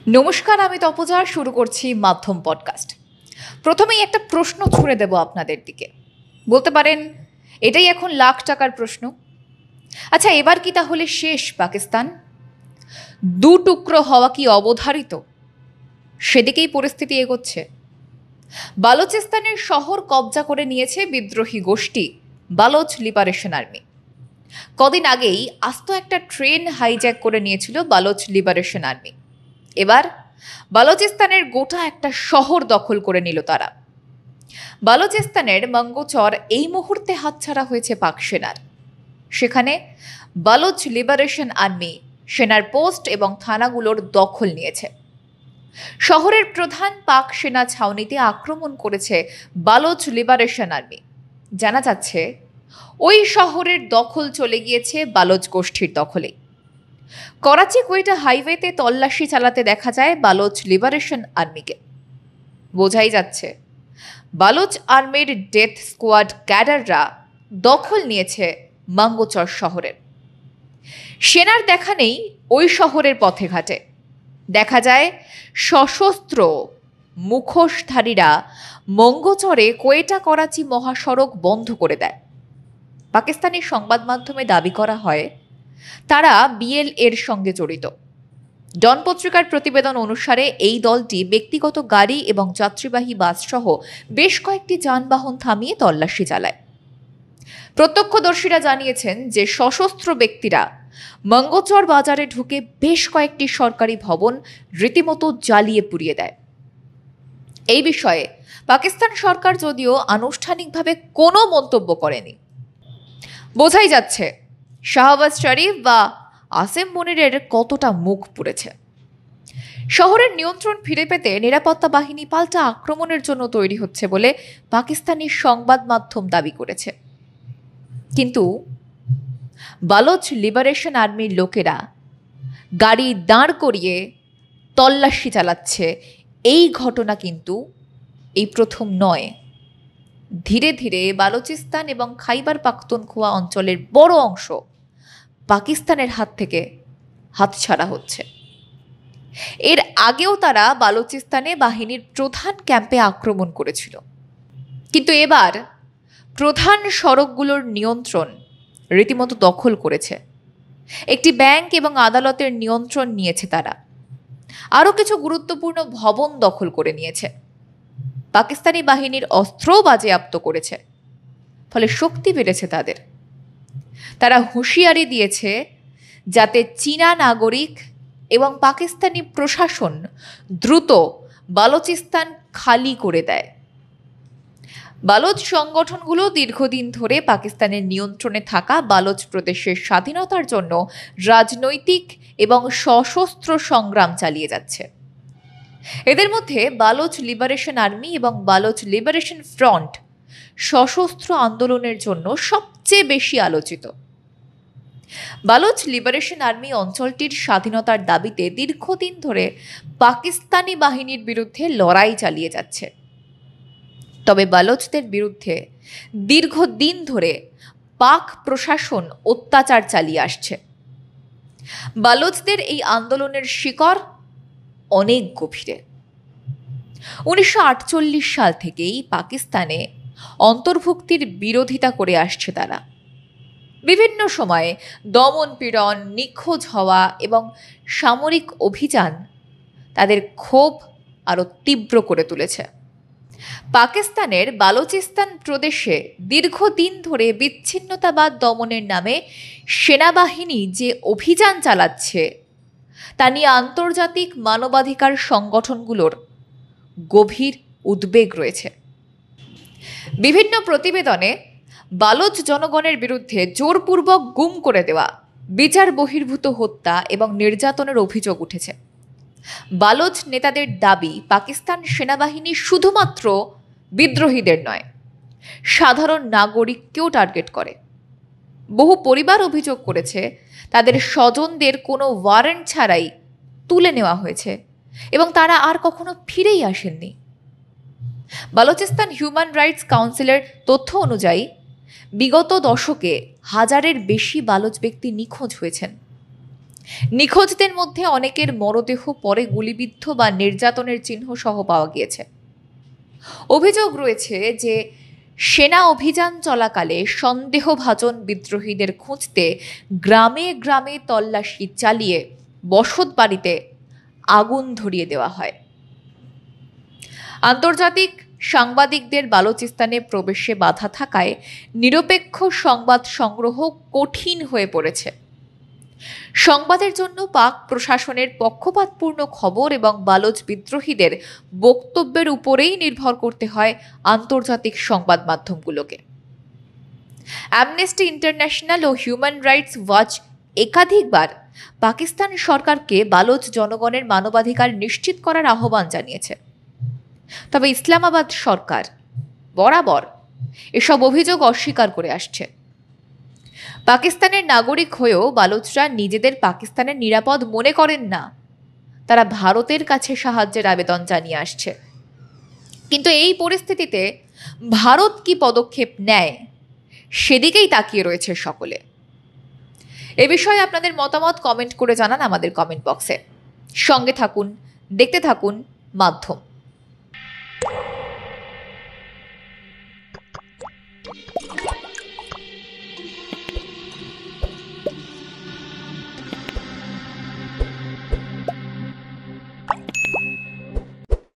নমস্কার, আমি তপজা। শুরু করছি মাধ্যম পডকাস্ট। প্রথমেই একটা প্রশ্ন ছুড়ে দেব আপনাদের দিকে। বলতে পারেন এটাই এখন লাখ টাকার প্রশ্ন। আচ্ছা, এবার কি তাহলে শেষ পাকিস্তান? দু টুকরো হওয়া কি অবধারিত? সেদিকেই পরিস্থিতি এগোচ্ছে। বালুচিস্তানের শহর কবজা করে নিয়েছে বিদ্রোহী গোষ্ঠী বালোচ লিবারেশন আর্মি। কদিন আগেই আস্ত একটা ট্রেন হাইজ্যাক করে নিয়েছিল বালোচ লিবারেশন আর্মি। এবার বালুচিস্তানের গোটা একটা শহর দখল করে নিল তারা। বালুচিস্তানের মঙ্গোচর এই মুহূর্তে হাতছাড়া হয়েছে পাক সেনার। সেখানে বালোচ লিবারেশন আর্মি সেনার পোস্ট এবং থানাগুলোর দখল নিয়েছে। শহরের প্রধান পাক সেনা ছাউনিতে আক্রমণ করেছে বালোচ লিবারেশন আর্মি। জানা যাচ্ছে ওই শহরের দখল চলে গিয়েছে বালোচ গোষ্ঠীর দখলে। করাচি কোয়েটা হাইওয়েতে তল্লাশি চালাতে দেখা যায় বালোচ লিবারেশন আর্মিকে। বোঝাই যাচ্ছে বালোচ আর্মির ডেথ স্কোয়াড ক্যাডাররা দখল নিয়েছে মঙ্গোচর শহরের। সেনার দেখা নেই ওই শহরের পথে ঘাটে। দেখা যায় সশস্ত্র মুখোশধারীরা মঙ্গোচরে কোয়েটা করাচি মহাসড়ক বন্ধ করে দেয়। পাকিস্তানি সংবাদ মাধ্যমে দাবি করা হয় তারা বিএলএর সঙ্গে জড়িত। ডন পত্রিকার প্রতিবেদন অনুসারে এই দলটি ব্যক্তিগত গাড়ি এবং যাত্রীবাহী বাস সহ বেশ কয়েকটি যানবাহন থামিয়ে তল্লাশি চালায়। প্রত্যক্ষদর্শীরা জানিয়েছেন যে সশস্ত্র ব্যক্তিরা মঙ্গোচর বাজারে ঢুকে বেশ কয়েকটি সরকারি ভবন রীতিমতো জ্বালিয়ে পুড়িয়ে দেয়। এই বিষয়ে পাকিস্তান সরকার যদিও আনুষ্ঠানিকভাবে কোনো মন্তব্য করেনি। বোঝাই যাচ্ছে শাহবাজ শরীফ বা আসিম মুনিরের কতটা মুখ পুড়েছে। শহরের নিয়ন্ত্রণ ফিরে পেতে নিরাপত্তা বাহিনী পাল্টা আক্রমণের জন্য তৈরি হচ্ছে বলে পাকিস্তানি সংবাদ মাধ্যম দাবি করেছে। কিন্তু বালোচ লিবারেশন আর্মির লোকেরা গাড়ি দাঁড় করিয়ে তল্লাশি চালাচ্ছে, এই ঘটনা কিন্তু এই প্রথম নয়। ধীরে ধীরে বালুচিস্তান এবং খাইবার পাখতুনখোয়া অঞ্চলের বড় অংশ পাকিস্তানের হাত থেকে হাতছাড়া হচ্ছে। এর আগেও তারা বালুচিস্তানে বাহিনীর প্রধান ক্যাম্পে আক্রমণ করেছিল। কিন্তু এবার প্রধান সড়কগুলোর নিয়ন্ত্রণ রীতিমতো দখল করেছে। একটি ব্যাংক এবং আদালতের নিয়ন্ত্রণ নিয়েছে তারা। আরও কিছু গুরুত্বপূর্ণ ভবন দখল করে নিয়েছে। পাকিস্তানি বাহিনীর অস্ত্রও বাজেয়াপ্ত করেছে। ফলে শক্তি বেড়েছে তাদের। তারা হুঁশিয়ারি দিয়েছে যাতে চীনা নাগরিক এবং পাকিস্তানি প্রশাসন দ্রুত বালুচিস্তান খালি করে দেয়। বালোচ সংগঠনগুলো দীর্ঘদিন ধরে পাকিস্তানের নিয়ন্ত্রণে থাকা বালোচ প্রদেশের স্বাধীনতার জন্য রাজনৈতিক এবং সশস্ত্র সংগ্রাম চালিয়ে যাচ্ছে। এদের মধ্যে বালোচ লিবারেশন আর্মি এবং বালোচ লিবারেশন ফ্রন্ট সশস্ত্র আন্দোলনের জন্য সবচেয়ে বেশি আলোচিত। বালোচ লিবারেশন আর্মি অঞ্চলটির স্বাধীনতার দাবিতে দীর্ঘদিন ধরে পাকিস্তানি বাহিনীর বিরুদ্ধে লড়াই চালিয়ে যাচ্ছে। তবে বালোচদের বিরুদ্ধে দীর্ঘদিন ধরে পাক প্রশাসন অত্যাচার চালিয়ে আসছে। বালোচদের এই আন্দোলনের শিকড় অনেক গভীরে। 1948 সাল থেকেই পাকিস্তানে অন্তর্ভুক্তির বিরোধিতা করে আসছে তারা। বিভিন্ন সময়ে দমন পীড়ন, নিখোঁজ হওয়া এবং সামরিক অভিযান তাদের ক্ষোভ আরও তীব্র করে তুলেছে। পাকিস্তানের বালুচিস্তান প্রদেশে দীর্ঘদিন ধরে বিচ্ছিন্নতাবাদ দমনের নামে সেনাবাহিনী যে অভিযান চালাচ্ছে তা নিয়ে আন্তর্জাতিক মানবাধিকার সংগঠনগুলোর গভীর উদ্বেগ রয়েছে। বিভিন্ন প্রতিবেদনে বালোচ জনগণের বিরুদ্ধে জোরপূর্বক গুম করে দেওয়া, বিচার বহির্ভূত হত্যা এবং নির্যাতনের অভিযোগ উঠেছে। বালোচ নেতাদের দাবি পাকিস্তান সেনাবাহিনী শুধুমাত্র বিদ্রোহীদের নয়, সাধারণ নাগরিককেও টার্গেট করে। বহু পরিবার অভিযোগ করেছে তাদের স্বজনদের কোনো ওয়ারেন্ট ছাড়াই তুলে নেওয়া হয়েছে এবং তারা আর কখনো ফিরেই আসেননি। বালুচিস্তান হিউম্যান রাইটস কাউন্সিলের তথ্য অনুযায়ী বিগত দশকে 1000-এর বেশি বালোচ ব্যক্তি নিখোঁজ হয়েছেন। নিখোঁজদের মধ্যে অনেকের মরদেহ পরে গুলিবিদ্ধ বা নির্যাতনের চিহ্ন সহ পাওয়া গিয়েছে। অভিযোগ রয়েছে যে সেনা অভিযান চলাকালে সন্দেহভাজন বিদ্রোহীদের খুঁজতে গ্রামে গ্রামে তল্লাশি চালিয়ে বসত বাড়িতে আগুন ধরিয়ে দেওয়া হয়। আন্তর্জাতিক সাংবাদিকদের বালুচিস্তানে প্রবেশে বাধা থাকায় নিরপেক্ষ সংবাদ সংগ্রহ কঠিন হয়ে পড়েছে। সংবাদের জন্য পাক প্রশাসনের পক্ষপাতপূর্ণ খবর এবং বালুচ বিদ্রোহীদের বক্তব্যের উপরেই নির্ভর করতে হয় আন্তর্জাতিক সংবাদ মাধ্যমগুলোকে। অ্যামনেস্টি ইন্টারন্যাশনাল ও হিউম্যান রাইটস ওয়াচ একাধিকবার পাকিস্তান সরকারকে বালুচ জনগণের মানবাধিকার নিশ্চিত করার আহ্বান জানিয়েছে। তবে ইসলামাবাদ সরকার বরাবর এসব অভিযোগ অস্বীকার করে আসছে। পাকিস্তানের নাগরিক হয়েও বালুচরা নিজেদের পাকিস্তানের নিরাপদ মনে করেন না, তারা ভারতের কাছে সাহায্যের আবেদন জানিয়ে আসছে। কিন্তু এই পরিস্থিতিতে ভারত কি পদক্ষেপ নেয় সেদিকেই তাকিয়ে রয়েছে সকলে। এ বিষয়ে আপনাদের মতামত কমেন্ট করে জানান আমাদের কমেন্ট বক্সে। সঙ্গে থাকুন, দেখতে থাকুন মাধ্যম।